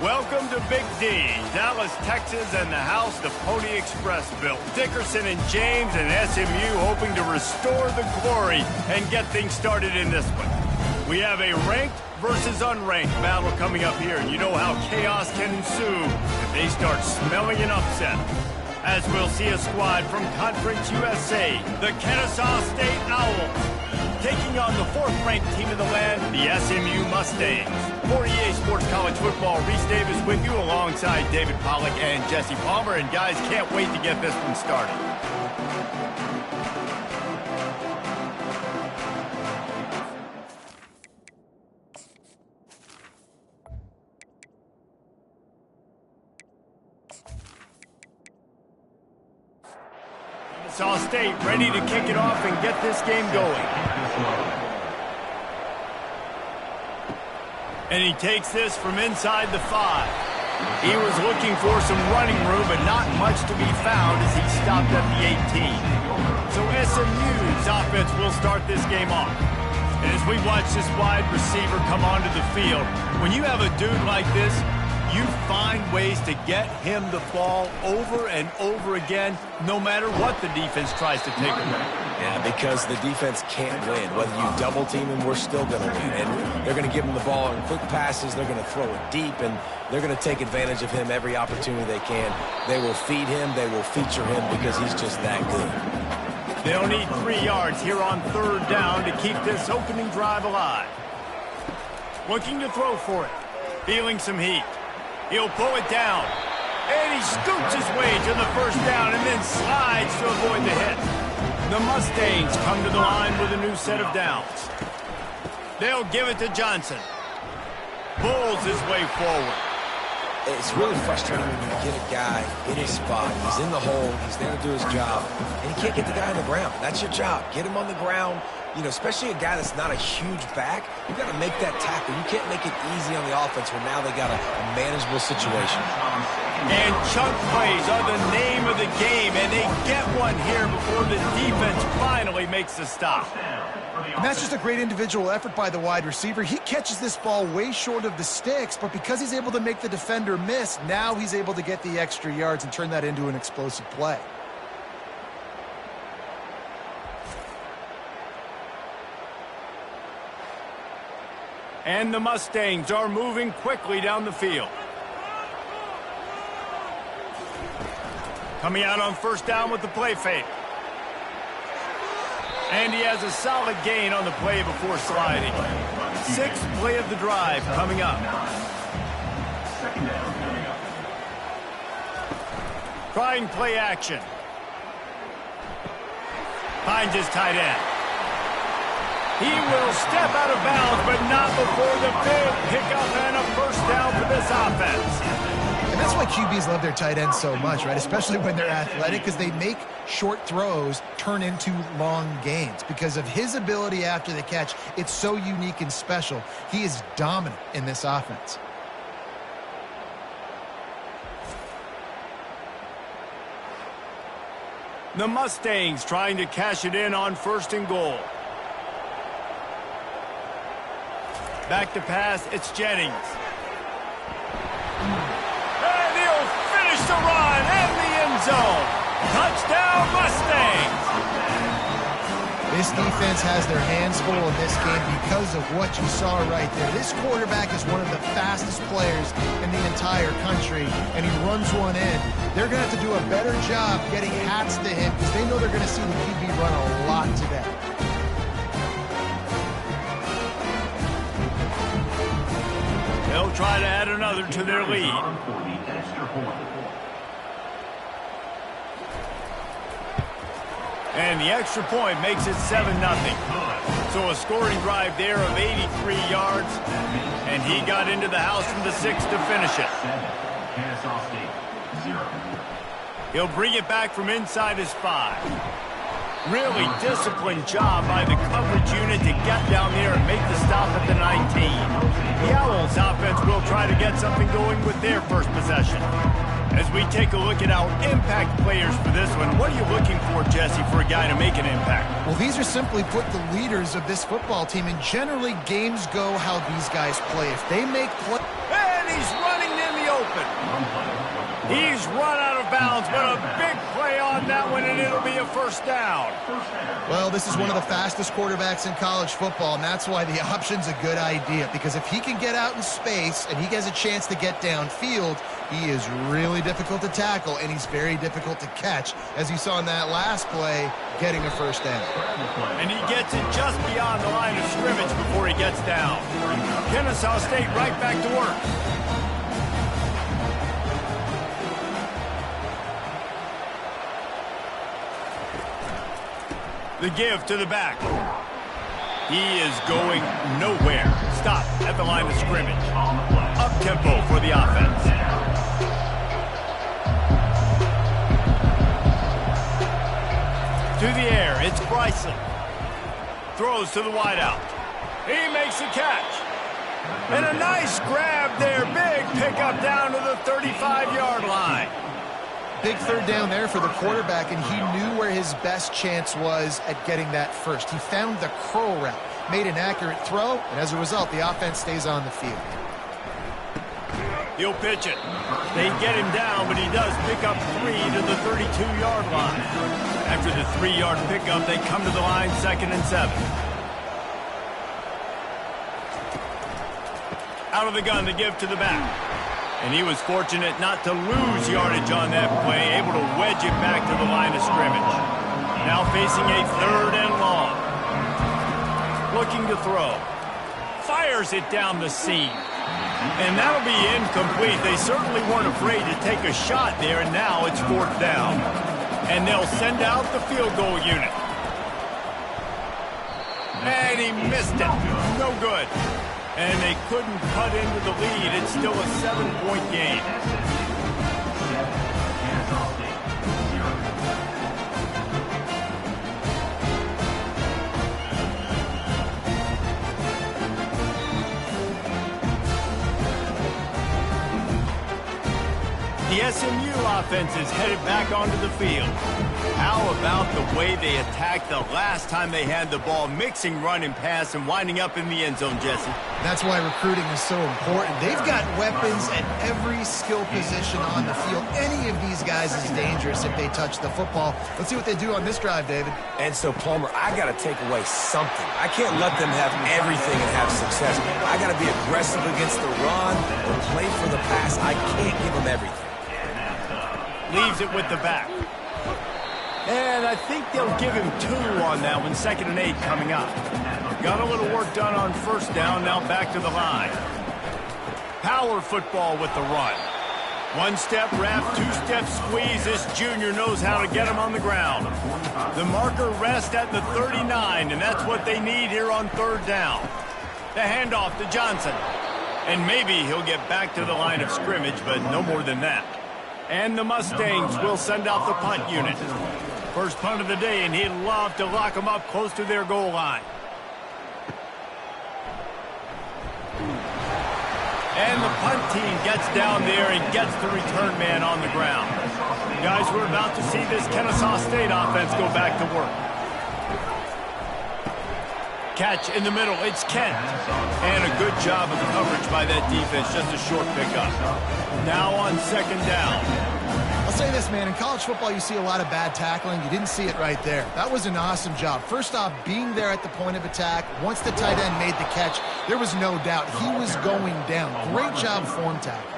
Welcome to Big D, Dallas, Texas, and the house the Pony Express built. Dickerson and James and SMU hoping to restore the glory and get things started in this one. We have a ranked versus unranked battle coming up here, and you know how chaos can ensue if they start smelling an upset. As we'll see a squad from Conference USA, the Kennesaw State Owls, taking on the fourth-ranked team in the land, the SMU Mustangs. For EA Sports College Football, Reese Davis with you alongside David Pollack and Jesse Palmer. And guys, can't wait to get this one started. Kennesaw State ready to kick it off and get this game going. And he takes this from inside the 5. He was looking for some running room, but not much to be found as he stopped at the 18. So SMU's offense will start this game off. And as we watch this wide receiver come onto the field, when you have a dude like this, you find ways to get him the ball over and over again, no matter what the defense tries to take away. Yeah, because the defense can't win. Whether you double team him, we're still going to win. And they're going to give him the ball in quick passes. They're going to throw it deep, and they're going to take advantage of him every opportunity they can. They will feed him. They will feature him because he's just that good. They'll need 3 yards here on third down to keep this opening drive alive. Looking to throw for it. Feeling some heat. He'll pull it down. And he scoots his way to the first down and then slides to avoid the hit. The Mustangs come to the line with a new set of downs. They'll give it to Johnson. Pulls his way forward. It's really frustrating when you get a guy in his spot. He's in the hole. He's there to do his job. And he can't get the guy on the ground. That's your job. Get him on the ground. You know, especially a guy that's not a huge back, you got to make that tackle. You can't make it easy on the offense when now they got a manageable situation. And chunk plays are the name of the game, and they get one here before the defense finally makes the stop. And that's just a great individual effort by the wide receiver. He catches this ball way short of the sticks, but because he's able to make the defender miss, now he's able to get the extra yards and turn that into an explosive play. And the Mustangs are moving quickly down the field. Coming out on first down with the play fake. And he has a solid gain on the play before sliding. 6th play of the drive coming up. Trying play action. Finds his tight end. He will step out of bounds, but not before the big pickup and a first down for this offense. And that's why QBs love their tight ends so much, right? Especially when they're athletic, because they make short throws turn into long gains. Because of his ability after the catch, it's so unique and special. He is dominant in this offense. The Mustangs trying to cash it in on 1st and goal. Back to pass, it's Jennings. And he'll finish the run in the end zone. Touchdown, Mustangs! This defense has their hands full in this game because of what you saw right there. This quarterback is one of the fastest players in the entire country, and he runs one in. They're going to have to do a better job getting hats to him because they know they're going to see the QB run a lot today. They'll try to add another to their lead. And the extra point makes it 7-0. So a scoring drive there of 83 yards. And he got into the house from the 6 to finish it. He'll bring it back from inside his 5. Really disciplined job by the coverage unit to get down there and make the stop at the 19. The Owls offense will try to get something going with their first possession. As we take a look at our impact players for this one, what are you looking for, Jesse, for a guy to make an impact? Well, these are simply put the leaders of this football team, and generally games go how these guys play. If they make play... And he's running in happen. He's run out of bounds, but a big play on that one, and it'll be a first down. Well, this is one of the fastest quarterbacks in college football, and that's why the option's a good idea, because if he can get out in space and he gets a chance to get downfield, he is really difficult to tackle, and he's very difficult to catch, as you saw in that last play, getting a first down. And he gets it just beyond the line of scrimmage before he gets down. Kennesaw State right back to work. The give to the back. He is going nowhere. Stop at the line of scrimmage. Up-tempo for the offense. To the air, it's Bryson. Throws to the wideout. He makes the catch. And a nice grab there. Big pickup down to the 35-yard line. Big third down there for the quarterback, and he knew where his best chance was at getting that first. He found the curl route, made an accurate throw, and as a result, the offense stays on the field. He'll pitch it. They get him down, but he does pick up 3 to the 32-yard line. After the 3-yard pickup, they come to the line 2nd and 7. Out of the gun, the give to the back. And he was fortunate not to lose yardage on that play, able to wedge it back to the line of scrimmage. Now facing a 3rd and long. Looking to throw. Fires it down the seam. And that'll be incomplete. They certainly weren't afraid to take a shot there, and now it's 4th down. And they'll send out the field goal unit. And he missed it. No good. And they couldn't cut into the lead. It's still a 7-point game. The SMU offense is headed back onto the field. How about the way they attacked the last time they had the ball, mixing run and pass and winding up in the end zone, Jesse? That's why recruiting is so important. They've got weapons at every skill position on the field. Any of these guys is dangerous if they touch the football. Let's see what they do on this drive, David. And so, Palmer, I got to take away something. I can't let them have everything and have success. I got to be aggressive against the run or play for the pass. I can't give them everything. Leaves it with the back. And I think they'll give him 2 on that one. 2nd and 8 coming up. Got a little work done on 1st down. Now back to the line. Power football with the run. 1-step wrap, 2-step squeeze. This junior knows how to get him on the ground. The marker rests at the 39, and that's what they need here on 3rd down. The handoff to Johnson. And maybe he'll get back to the line of scrimmage, but no more than that. And the Mustangs will send out the punt unit. First punt of the day, and he'd love to lock them up close to their goal line. And the punt team gets down there and gets the return man on the ground. Guys, we're about to see this Kennesaw State offense go back to work. Catch in the middle, it's Kent. And a good job of coverage by that defense, just a short pickup. Now on 2nd down. I'll say this, man. In college football, you see a lot of bad tackling. You didn't see it right there. That was an awesome job. First off, being there at the point of attack. Once the tight end made the catch, there was no doubt he was going down. Great job form tackle.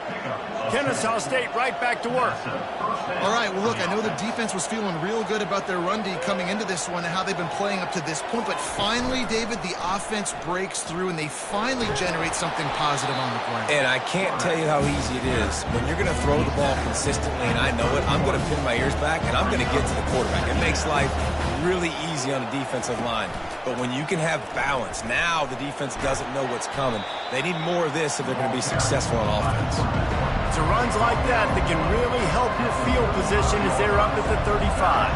Kennesaw State right back to work. All right, well, look, I know the defense was feeling real good about their run D coming into this one and how they've been playing up to this point, but finally, David, the offense breaks through and they finally generate something positive on the ground. And I can't tell you how easy it is. When you're going to throw the ball consistently, and I know it, I'm going to pin my ears back, and I'm going to get to the quarterback. It makes life really easy on the defensive line. But when you can have balance, now the defense doesn't know what's coming. They need more of this if they're going to be successful on offense. It's runs like that that can really help your field position as they're up at the 35.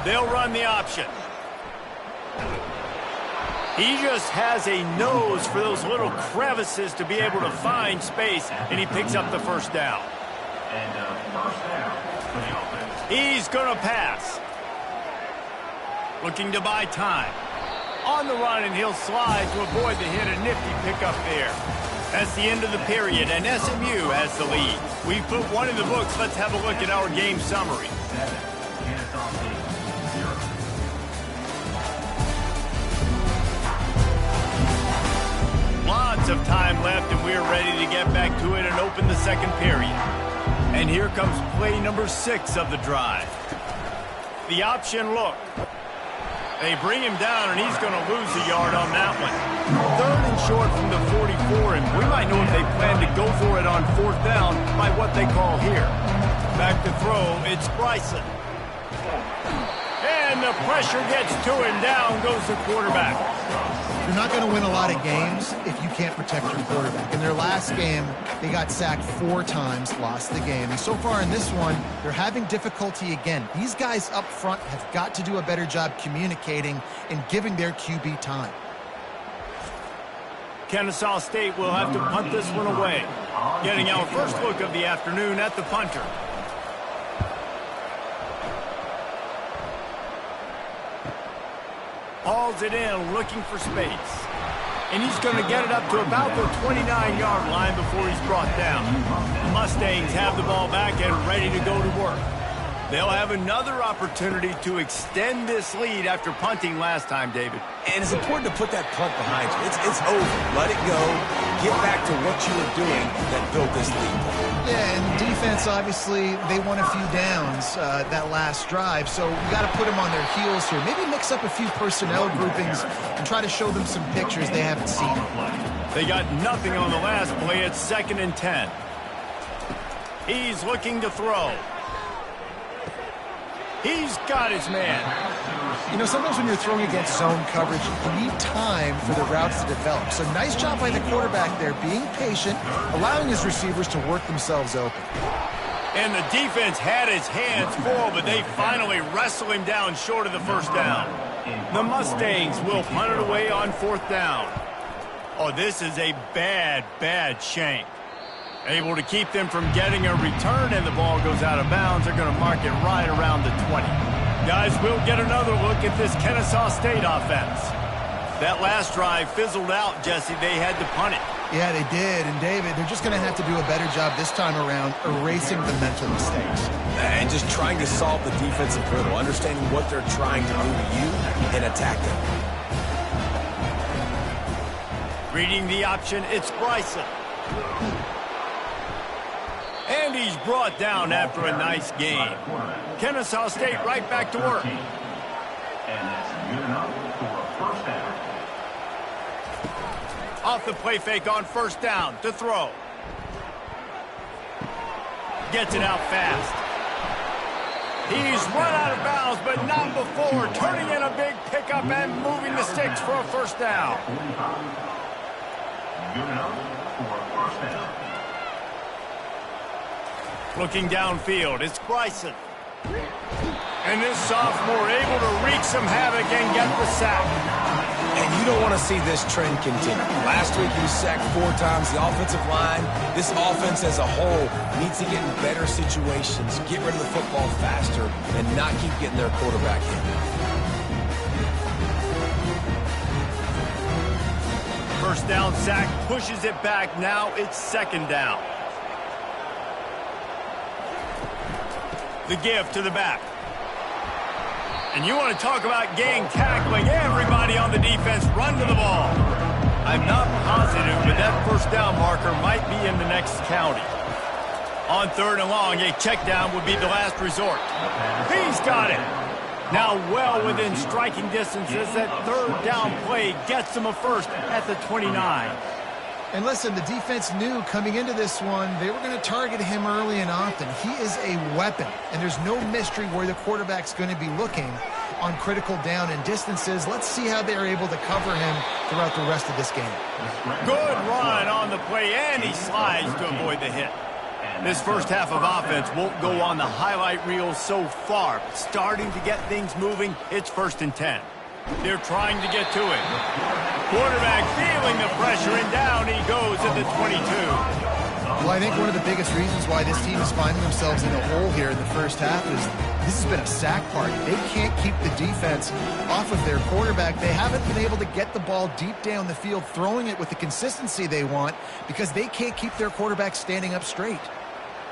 They'll run the option. He just has a nose for those little crevices to be able to find space, and he picks up the first down. He's going to pass. Looking to buy time. On the run, and he'll slide to avoid the hit. A nifty pickup there. That's the end of the period, and SMU has the lead. We've put one in the books. Let's have a look at our game summary. Lots of time left, and we're ready to get back to it and open the second period. And here comes play number 6 of the drive. The option look. They bring him down, and he's going to lose a yard on that one. 3rd and short from the 44, and we might know if they plan to go for it on 4th down by what they call here. Back to throw, it's Bryson. And the pressure gets to him. Down goes the quarterback. You're not going to win a lot of games if you can't protect your quarterback. In their last game, they got sacked 4 times, lost the game. And so far in this one, they're having difficulty again. These guys up front have got to do a better job communicating and giving their QB time. Kennesaw State will have to punt this one away. Getting our first look of the afternoon at the punter. Hauls it in, looking for space. And he's going to get it up to about the 29-yard line before he's brought down. The Mustangs have the ball back and ready to go to work. They'll have another opportunity to extend this lead after punting last time, David. And it's important to put that punt behind you. It's over. Let it go. Get back to what you were doing that built this lead. Yeah, and defense, obviously, they won a few downs that last drive, so you got to put them on their heels here. Maybe mix up a few personnel groupings and try to show them some pictures they haven't seen. They got nothing on the last play. It's 2nd and 10. He's looking to throw. He's got his man. You know, sometimes when you're throwing against zone coverage, you need time for the routes to develop. So nice job by the quarterback there, being patient, allowing his receivers to work themselves open. And the defense had his hands full, but they finally wrestle him down short of the first down. The Mustangs will punt it away on 4th down. Oh, this is a bad, bad shank. Able to keep them from getting a return, and the ball goes out of bounds. They're going to mark it right around the 20. Guys, we'll get another look at this Kennesaw State offense. That last drive fizzled out, Jesse. They had to punt it. Yeah, they did. And, David, they're just going to have to do a better job this time around erasing the mental mistakes. And just trying to solve the defensive hurdle, understanding what they're trying to do to you and attack them. Reading the option, it's Bryson. And he's brought down after a nice game. Kennesaw State right back to work. And that's good enough for a first down. Off the play fake on 1st down to throw. Gets it out fast. He's run out of bounds, but not before. Turning in a big pickup and moving the sticks for a 1st down. Good enough for a first down. Looking downfield, it's Bryson. And this sophomore able to wreak some havoc and get the sack. And you don't want to see this trend continue. Last week he was sacked 4 times. The offensive line, this offense as a whole, needs to get in better situations, get rid of the football faster, and not keep getting their quarterback hit. First down sack, pushes it back. Now it's 2nd down. The give to the back. And you want to talk about gang tackling. Everybody on the defense run to the ball. I'm not positive, but that 1st down marker might be in the next county. On 3rd and long, a check down would be the last resort. He's got it. Now well within striking distance as that 3rd down play gets him a first at the 29. And listen, the defense knew coming into this one, they were going to target him early and often. He is a weapon, and there's no mystery where the quarterback's going to be looking on critical down and distances. Let's see how they're able to cover him throughout the rest of this game. Good run on the play, and he slides to avoid the hit. This first half of offense won't go on the highlight reel so far, but starting to get things moving, it's 1st and 10. They're trying to get to him. Quarterback feeling the pressure, and down he goes at the 22. Well, I think one of the biggest reasons why this team is finding themselves in a hole here in the first half is this has been a sack party. They can't keep the defense off of their quarterback. They haven't been able to get the ball deep down the field, throwing it with the consistency they want because they can't keep their quarterback standing up straight.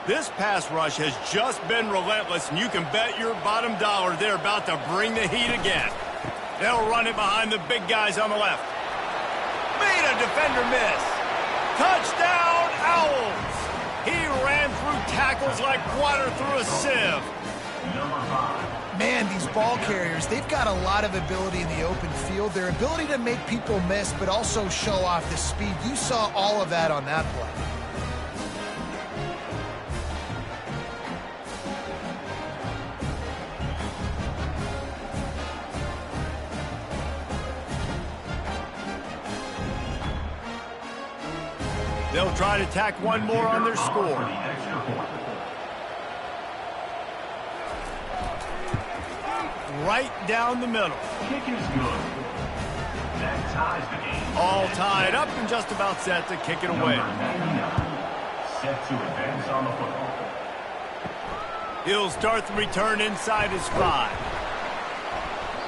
This pass rush has just been relentless, and you can bet your bottom dollar they're about to bring the heat again. They'll run it behind the big guys on the left. Made a defender miss. Touchdown, Owls! He ran through tackles like water through a sieve. Man, these ball carriers, they've got a lot of ability in the open field. Their ability to make people miss, but also show off the speed. You saw all of that on that play. They'll try to tack one more on their score. Right down the middle. Kick is good. That ties the game. All tied up and just about set to kick it away. Set to advance on the football. He'll start the return inside his 5.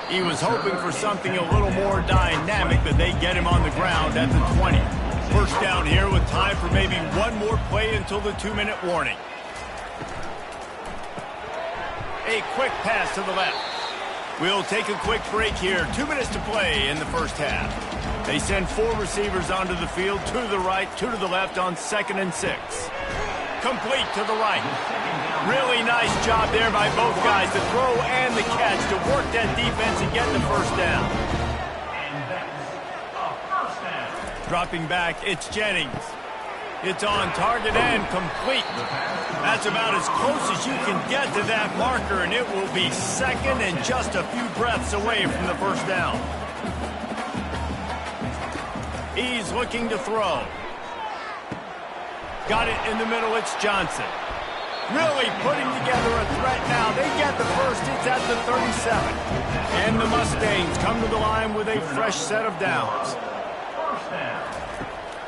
He was hoping for something a little more dynamic, but they get him on the ground at the 20. First down here with time for maybe one more play until the 2-minute warning. A quick pass to the left. We'll take a quick break here. 2 minutes to play in the first half. They send 4 receivers onto the field, 2 to the right, 2 to the left on 2nd and 6. Complete to the right. Really nice job there by both guys, the throw and the catch, to work that defense and get the first down. Dropping back, it's Jennings. It's on target and complete. That's about as close as you can get to that marker, and it will be 2nd and just a few breaths away from the first down. He's looking to throw. Got it in the middle, it's Johnson. Really putting together a threat now. They get the first, it's at the 37. And the Mustangs come to the line with a fresh set of downs.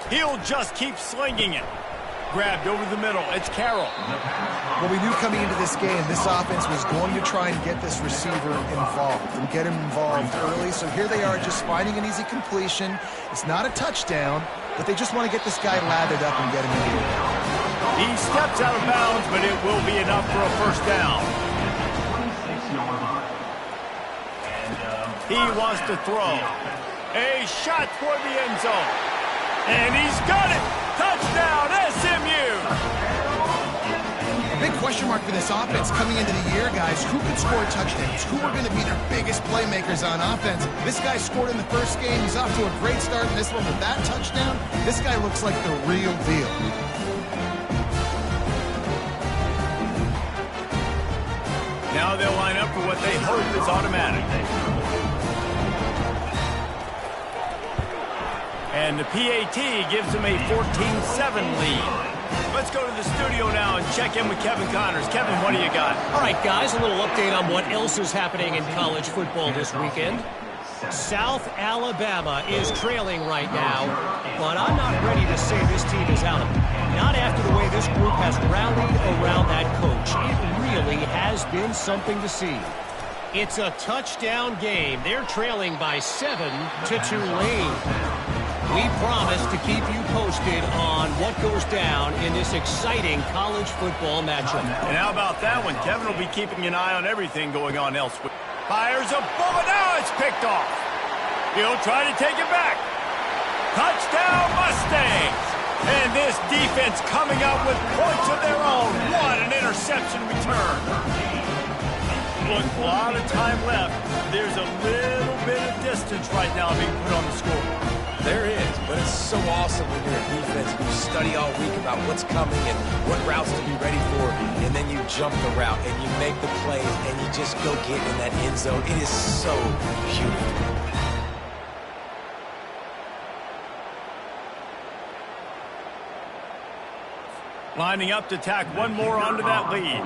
He'll just keep slinging it. Grabbed over the middle. It's Carroll. Well, we knew coming into this game, this offense was going to try and get this receiver involved and get him involved early. So here they are just finding an easy completion. It's not a touchdown, but they just want to get this guy lathered up and get him in here. He steps out of bounds, but it will be enough for a first down. He wants to throw. A shot toward the end zone. And he's got it! Touchdown, SMU! A big question mark for this offense coming into the year, guys. Who could score touchdowns? Who are going to be their biggest playmakers on offense? This guy scored in the first game. He's off to a great start in this one with that touchdown. This guy looks like the real deal. Now they'll line up for what they hope is automatic. And the PAT gives them a 14-7 lead. Let's go to the studio now and check in with Kevin Connors. Kevin, what do you got? All right, guys, a little update on what else is happening in college football this weekend. South Alabama is trailing right now, but I'm not ready to say this team is out of it. Not after the way this group has rallied around that coach. It really has been something to see. It's a touchdown game. They're trailing by 7 to Tulane. We promise to keep you posted on what goes down in this exciting college football matchup. And how about that one? Kevin will be keeping an eye on everything going on elsewhere. Fires a bullet. Now it's picked off. He'll try to take it back. Touchdown, Mustangs! And this defense coming up with points of their own. What an interception return. Look, a lot of time left. There's a little bit of distance right now being put on the scoreboard. There is, but it's so awesome when you're a defense and you study all week about what's coming and what routes to be ready for, and then you jump the route and you make the plays and you just go get in that end zone. It is so beautiful. Lining up to tack one more onto that lead.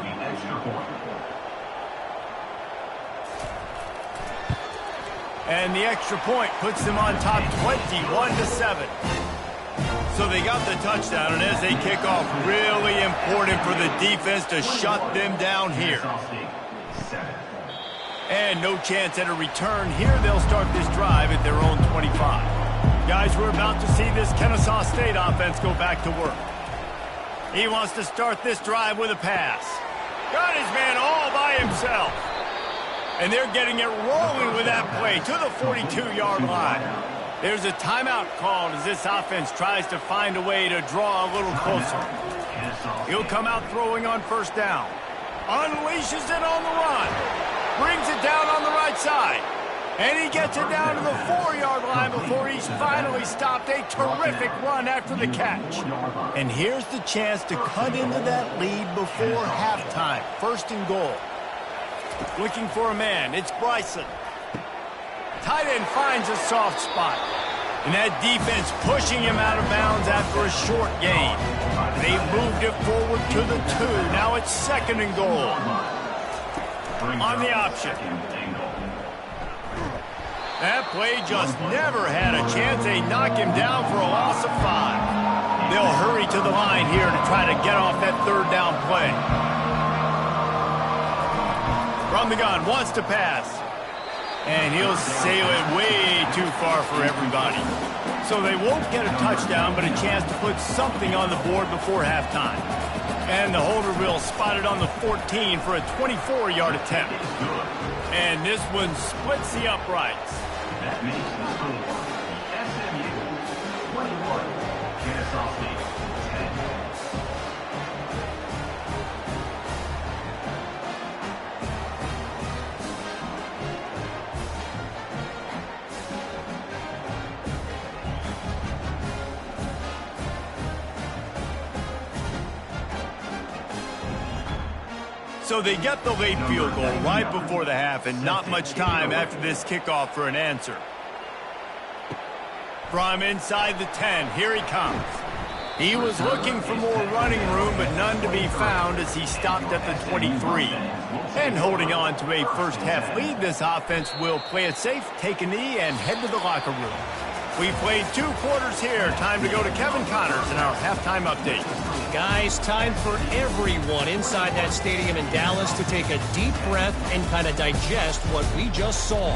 And the extra point puts them on top 21-7. So they got the touchdown, and as they kick off, really important for the defense to shut them down here. And no chance at a return here. They'll start this drive at their own 25. Guys, we're about to see this Kennesaw State offense go back to work. He wants to start this drive with a pass. Got his man all by himself. And they're getting it rolling with that play to the 42-yard line. There's a timeout called as this offense tries to find a way to draw a little closer. He'll come out throwing on first down. Unleashes it on the run. Brings it down on the right side. And he gets it down to the 4-yard line before he's finally stopped. A terrific run after the catch. And here's the chance to cut into that lead before halftime. First and goal. Looking for a man. It's Bryson. Tight end finds a soft spot. And that defense pushing him out of bounds after a short gain. They moved it forward to the 2. Now it's second and goal. On the option. That play just never had a chance. They knock him down for a loss of 5. They'll hurry to the line here to try to get off that third down play. From the gun, wants to pass. And he'll sail it way too far for everybody. So they won't get a touchdown, but a chance to put something on the board before halftime. And the holder will spot it on the 14 for a 24-yard attempt. And this one splits the uprights. That makes the score SMU 21, Kennesaw State 10. So they get the late field goal right before the half, and not much time after this kickoff for an answer. From inside the 10, here he comes. He was looking for more running room, but none to be found as he stopped at the 23. And holding on to a first-half lead, this offense will play it safe, take a knee, and head to the locker room. We played 2 quarters here. Time to go to Kevin Connors in our halftime update. Guys, time for everyone inside that stadium in Dallas to take a deep breath and kind of digest what we just saw.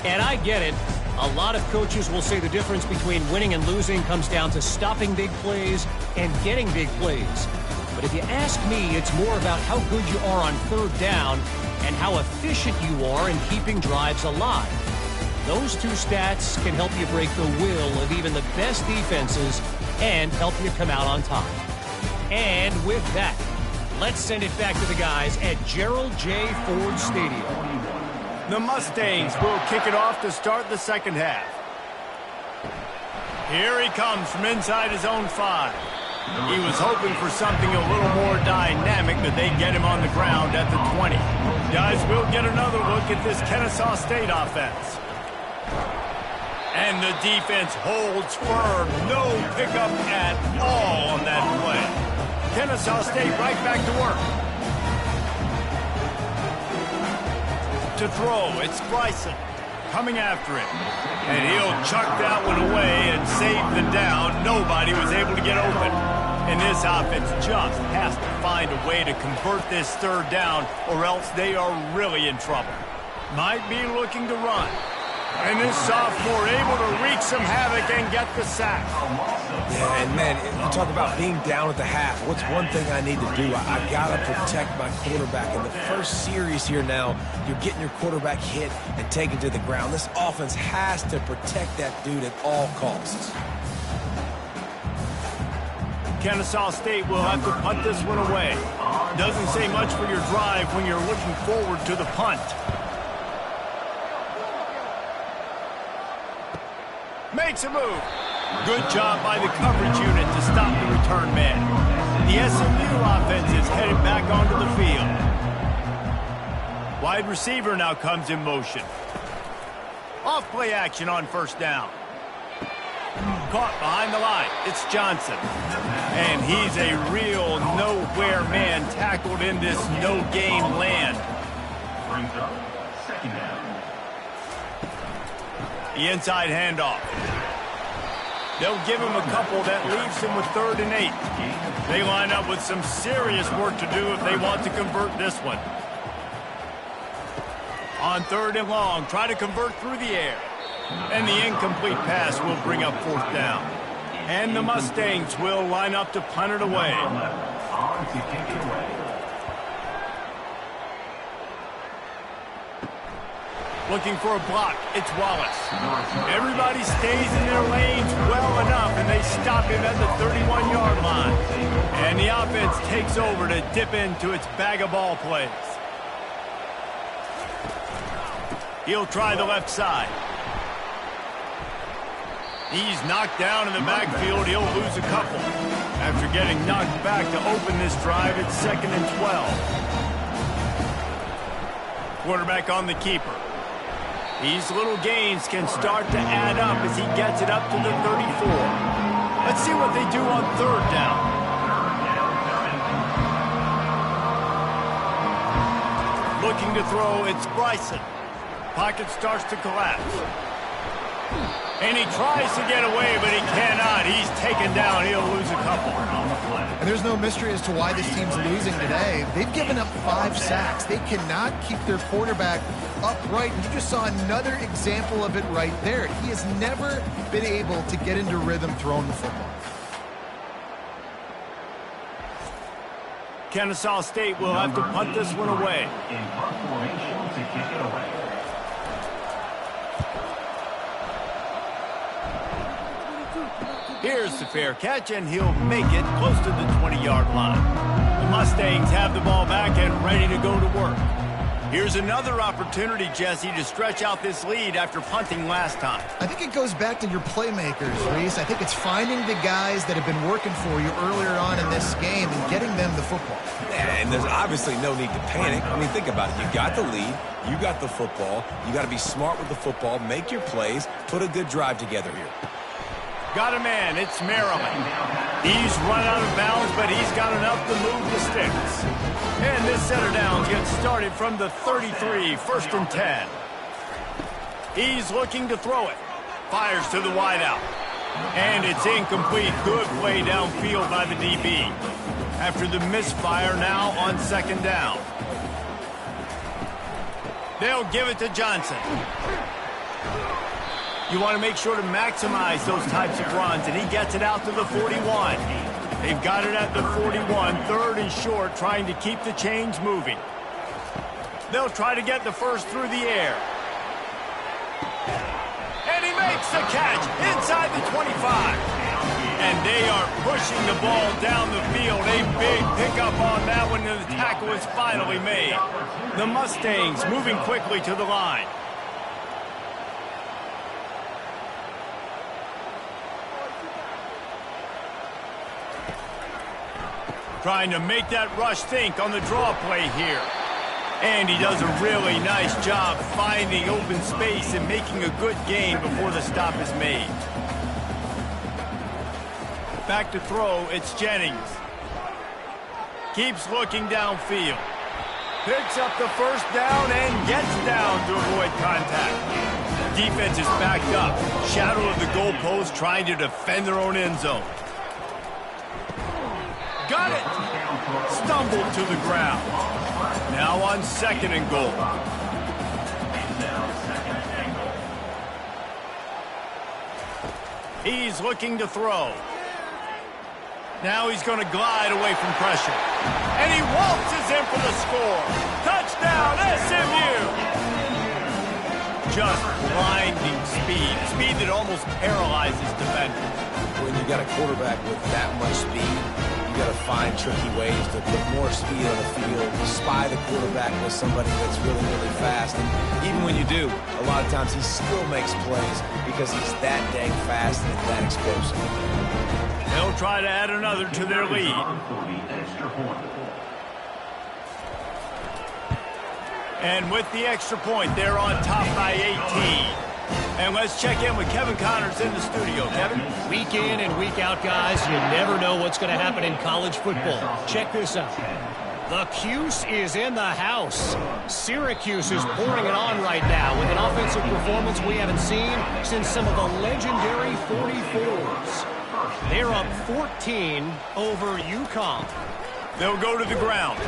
And I get it. A lot of coaches will say the difference between winning and losing comes down to stopping big plays and getting big plays. But if you ask me, it's more about how good you are on third down and how efficient you are in keeping drives alive. Those 2 stats can help you break the will of even the best defenses and help you come out on top. And with that, let's send it back to the guys at Gerald J. Ford Stadium. The Mustangs will kick it off to start the second half. Here he comes from inside his own 5. He was hoping for something a little more dynamic, but they get him on the ground at the 20. Guys, we'll get another look at this Kennesaw State offense. And the defense holds firm. No pickup at all on that play. Kennesaw State right back to work. To throw, it's Bryson coming after it. And he'll chuck that one away and save the down. Nobody was able to get open. And this offense just has to find a way to convert this third down, or else they are really in trouble. Might be looking to run. And this sophomore able to wreak some havoc and get the sack. Yeah, and man, you talk about being down at the half. What's one thing I need to do? I got to protect my quarterback. In the first series here now, you're getting your quarterback hit and taken to the ground. This offense has to protect that dude at all costs. Kennesaw State will have to punt this one away. Doesn't say much for your drive when you're looking forward to the punt. Makes a move. Good job by the coverage unit to stop the return man. The SMU offense is headed back onto the field. Wide receiver now comes in motion. Off play action on first down. Caught behind the line. It's Johnson. And he's a real nowhere man tackled in this no-gain land. Brings up second down. The inside handoff. They'll give him a couple that leaves him with 3rd and 8. They line up with some serious work to do if they want to convert this one. On 3rd and long, try to convert through the air. And the incomplete pass will bring up 4th down. And the Mustangs will line up to punt it away. On to kick it away. Looking for a block, it's Wallace. Everybody stays in their lanes well enough, and they stop him at the 31-yard line. And the offense takes over to dip into its bag of ball plays. He'll try the left side. He's knocked down in the backfield. He'll lose a couple. After getting knocked back to open this drive, it's 2nd and 12. Quarterback on the keeper. These little gains can start to add up as he gets it up to the 34. Let's see what they do on 3rd down. Looking to throw, it's Bryson. Pocket starts to collapse. And he tries to get away, but he cannot. He's taken down. He'll lose a couple. And there's no mystery as to why this team's losing today. They've given up 5 sacks. They cannot keep their quarterback upright. And you just saw another example of it right there. He has never been able to get into rhythm throwing the football. Kennesaw State will have to punt this one away. In punt formation to kick it away. Here's the fair catch, and he'll make it close to the 20-yard line. The Mustangs have the ball back and ready to go to work. Here's another opportunity, Jesse, to stretch out this lead after punting last time. I think it goes back to your playmakers, Reese. I think it's finding the guys that have been working for you earlier on in this game and getting them the football. Yeah, and there's obviously no need to panic. I mean, think about it. You got the lead. You got the football. You got to be smart with the football. Make your plays. Put a good drive together here. Got a man, it's Maryland. He's run out of bounds, but he's got enough to move the sticks. And this setter down gets started from the 33, 1st and 10. He's looking to throw it. Fires to the wideout. And it's incomplete. Good play downfield by the DB. After the misfire, now on 2nd down. They'll give it to Johnson. You want to make sure to maximize those types of runs, and he gets it out to the 41. They've got it at the 41, 3rd and short, trying to keep the chains moving. They'll try to get the first through the air. And he makes the catch inside the 25. And they are pushing the ball down the field. A big pickup on that one, and the tackle is finally made. The Mustangs moving quickly to the line. Trying to make that rush think on the draw play here. And he does a really nice job finding open space and making a good gain before the stop is made. Back to throw, it's Jennings. Keeps looking downfield. Picks up the 1st down and gets down to avoid contact. Defense is backed up. Shadow of the goalpost trying to defend their own end zone. Got it! Stumbled to the ground. Now on 2nd and goal. He's looking to throw. Now he's going to glide away from pressure. And he waltzes in for the score. Touchdown, SMU! Just blinding speed. Speed that almost paralyzes defenders. When you got a quarterback with that much speed, you got to find tricky ways to put more speed on the field, spy the quarterback with somebody that's really, really fast. And even when you do, a lot of times he still makes plays because he's that dang fast and that explosive. They'll try to add another to their lead. And with the extra point, they're on top by 18. And let's check in with Kevin Connors in the studio. Kevin? Week in and week out, guys, you never know what's going to happen in college football. Check this out. The Cuse is in the house. Syracuse is pouring it on right now with an offensive performance we haven't seen since some of the legendary 44s. They're up 14 over UConn. They'll go to the ground.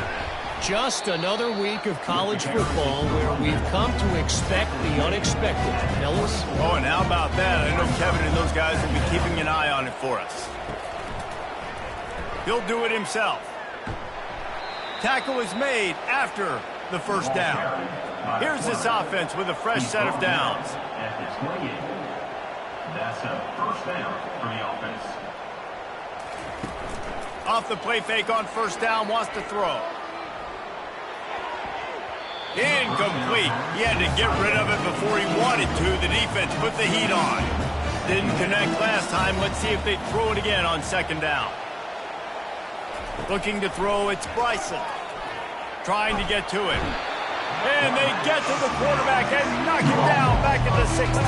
Just another week of college football where we've come to expect the unexpected. Fellas? Oh, and how about that? I know Kevin and those guys will be keeping an eye on it for us. He'll do it himself. Tackle is made after the first down. Here's this offense with a fresh set of downs. That's a first down for the offense. Off the play fake on first down, wants to throw. Incomplete. He had to get rid of it before he wanted to. The defense put the heat on. Didn't connect last time. Let's see if they throw it again on second down. Looking to throw, it's Bryson. Trying to get to it. And they get to the quarterback and knock him down back at the 16.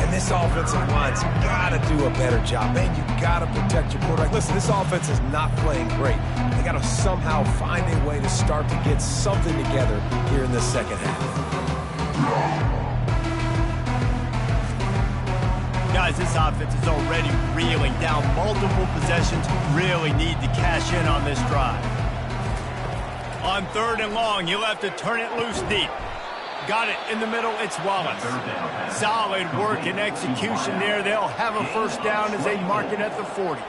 And this offensive line's got to do a better job. Man, you got to protect your quarterback. Listen, this offense is not playing great. They got to somehow find a way to start to get something together here in the second half. Guys, this offense is already reeling down multiple possessions. Really need to cash in on this drive. On third and long, he'll have to turn it loose deep. Got it in the middle, it's Wallace. Solid work and execution there. They'll have a first down as they mark it at the 40.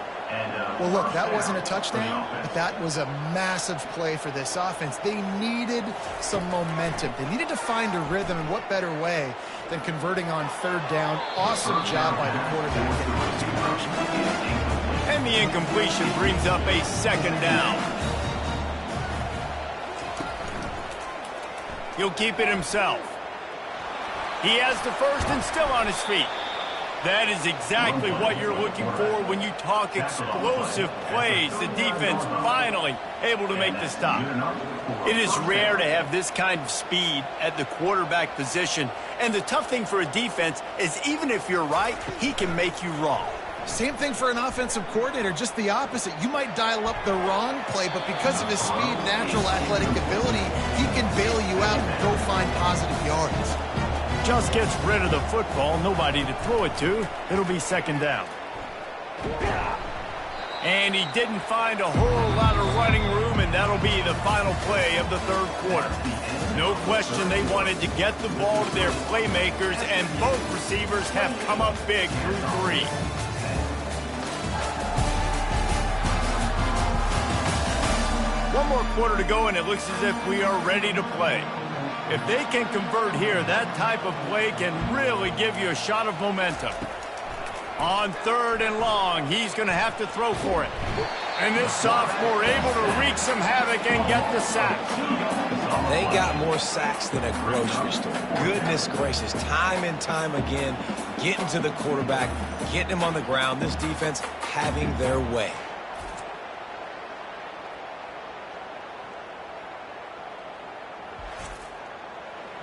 Well, look, that wasn't a touchdown, but that was a massive play for this offense. They needed some momentum. They needed to find a rhythm, and what better way than converting on third down. Awesome job by the quarterback getting his protection. And the incompletion brings up a second down. He'll keep it himself. He has the first and still on his feet. That is exactly what you're looking for when you talk explosive plays. The defense finally able to make the stop. It is rare to have this kind of speed at the quarterback position. And the tough thing for a defense is even if you're right, he can make you wrong. Same thing for an offensive coordinator, just the opposite. You might dial up the wrong play, but because of his speed, natural athletic ability, he can bail you out and go find positive yards. Just gets rid of the football, nobody to throw it to. It'll be second down. And he didn't find a whole lot of running room, and that'll be the final play of the third quarter. No question they wanted to get the ball to their playmakers, and both receivers have come up big through three. One more quarter to go, and it looks as if we are ready to play. If they can convert here, that type of play can really give you a shot of momentum. On third and long, he's going to have to throw for it. And this sophomore able to wreak some havoc and get the sack. They got more sacks than a grocery store. Goodness gracious, time and time again, getting to the quarterback, getting him on the ground. This defense having their way.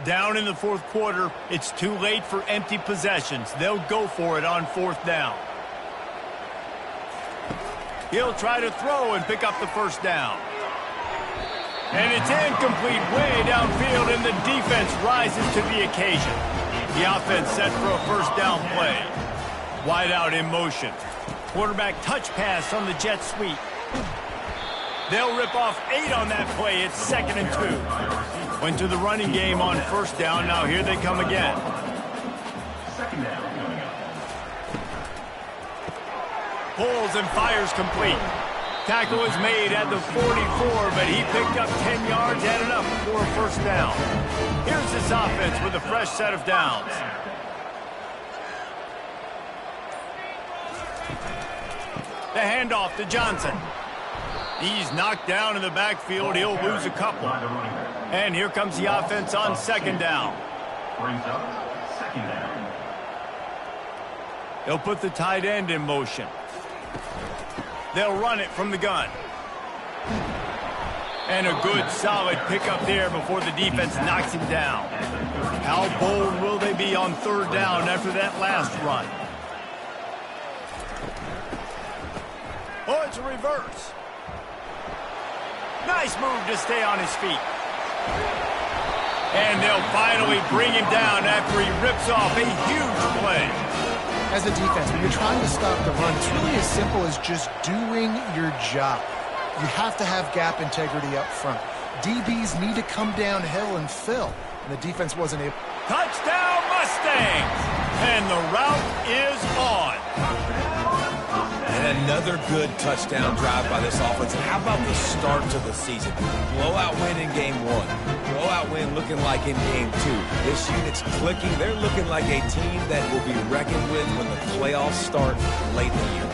Down in the fourth quarter, it's too late for empty possessions. They'll go for it on fourth down. He'll try to throw and pick up the first down. And it's incomplete way downfield, and the defense rises to the occasion. The offense set for a first down play. Wide out in motion. Quarterback touch pass on the jet sweep. They'll rip off 8 on that play. It's 2nd and 2. Went to the running game on first down. Now here they come again. Second down coming up. Pulls and fires complete. Tackle is made at the 44, but he picked up 10 yards and enough for a first down. Here's this offense with a fresh set of downs. The handoff to Johnson. He's knocked down in the backfield. He'll lose a couple. And here comes the offense on second down. Brings up second down. They'll put the tight end in motion. They'll run it from the gun. And a good, solid pickup there before the defense knocks him down. How bold will they be on third down after that last run? Oh, it's a reverse. Nice move to stay on his feet. And they'll finally bring him down after he rips off a huge play. As a defense, when you're trying to stop the run, it's really as simple as just doing your job. You have to have gap integrity up front. DBs need to come downhill and fill, and the defense wasn't able. Touchdown Mustangs! And the route is on. And another good touchdown drive by this offense. And how about the start to the season? Blowout win in game 1. Blowout win looking like in game 2. This unit's clicking. They're looking like a team that will be reckoned with when the playoffs start late in the year.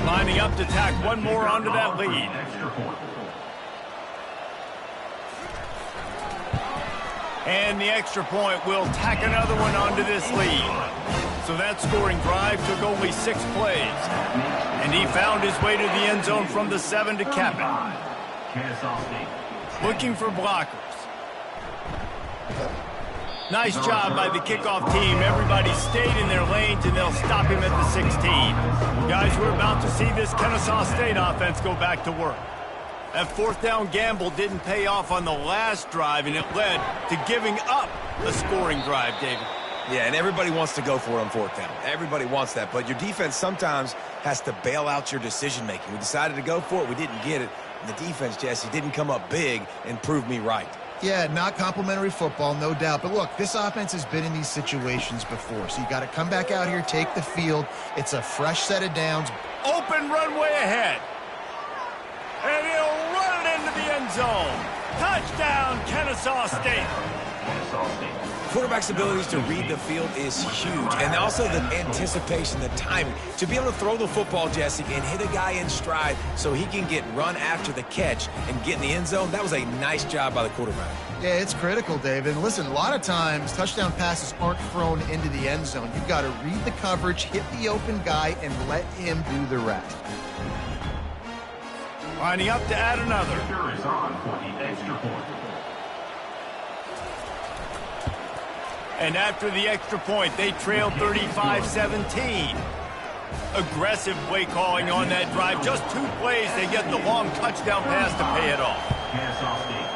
Lining up to tack one more onto that lead. And the extra point will tack another one onto this lead. So that scoring drive took only 6 plays. And he found his way to the end zone from the 7 to cap it. Kennesaw State. Looking for blockers. Nice job by the kickoff team. Everybody stayed in their lanes, and they'll stop him at the 16. Guys, we're about to see this Kennesaw State offense go back to work. That 4th down gamble didn't pay off on the last drive, and it led to giving up a scoring drive, David. Yeah, and everybody wants to go for it on 4th down. Everybody wants that, but your defense sometimes has to bail out your decision-making. We decided to go for it. We didn't get it. And the defense, Jesse, didn't come up big and prove me right. Yeah, not complimentary football, no doubt. But look, this offense has been in these situations before, so you got to come back out here, take the field. It's a fresh set of downs. Open runway ahead. And he'll run it into the end zone. Touchdown, Kennesaw State. Kennesaw State. Quarterback's abilities to read the field is huge, and also the anticipation, the timing. To be able to throw the football, Jesse, and hit a guy in stride so he can get run after the catch and get in the end zone, that was a nice job by the quarterback. Yeah, it's critical, David. And listen, a lot of times, touchdown passes aren't thrown into the end zone. You've got to read the coverage, hit the open guy, and let him do the rest. Lining up to add another. Kicker is on for the extra point. And after the extra point, they trailed 35-17. Aggressive play calling on that drive. Just 2 plays, they get the long touchdown pass to pay it off. Kennesaw State,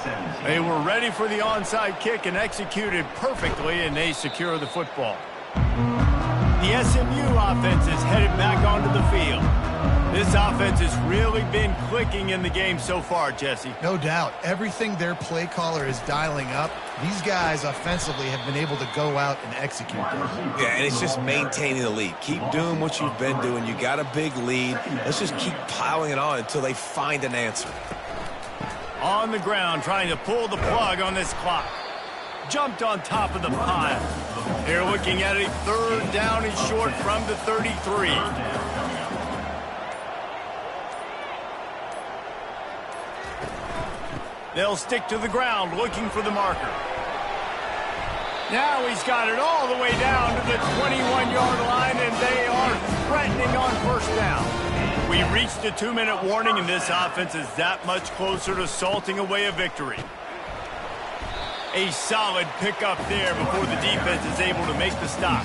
17. They were ready for the onside kick and executed perfectly, and they secure the football. The SMU offense is headed back onto the field. This offense has really been clicking in the game so far, Jesse. No doubt. Everything their play caller is dialing up, these guys offensively have been able to go out and execute. Yeah, and it's just maintaining the lead. Keep doing what you've been doing. You got a big lead. Let's just keep piling it on until they find an answer. On the ground, trying to pull the plug on this clock. Jumped on top of the pile. They're looking at a 3rd down and short from the 33. They'll stick to the ground looking for the marker. Now he's got it all the way down to the 21-yard line, and they are threatening on 1st down. We reached a 2-minute warning, and this offense is that much closer to salting away a victory. A solid pickup there before the defense is able to make the stop.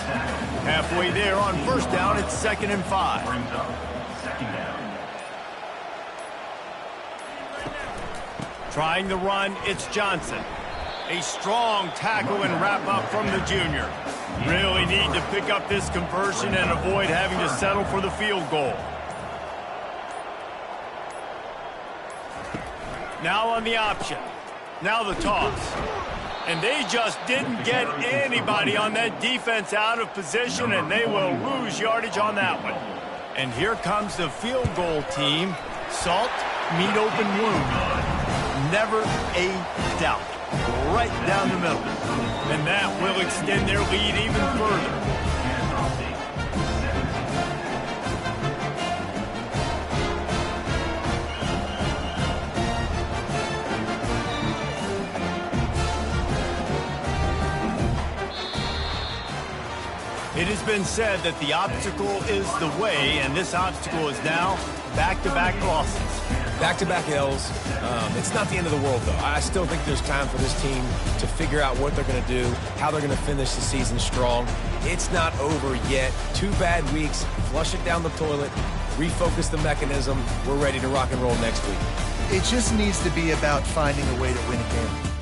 Halfway there on 1st down, it's 2nd and 5. Brings up 2nd down. Trying the run, it's Johnson. A strong tackle and wrap up from the junior. Really need to pick up this conversion and avoid having to settle for the field goal. Now on the option. Now the toss. And they just didn't get anybody on that defense out of position, and they will lose yardage on that one. And here comes the field goal team. Salt, meet open wound. Never a doubt. Right down the middle. And that will extend their lead even further. It has been said that the obstacle is the way, and this obstacle is now back-to-back losses. Back-to-back L's. It's not the end of the world, though. I still think there's time for this team to figure out what they're going to do, how they're going to finish the season strong. It's not over yet. 2 bad weeks. Flush it down the toilet. Refocus the mechanism. We're ready to rock and roll next week. It just needs to be about finding a way to win a game.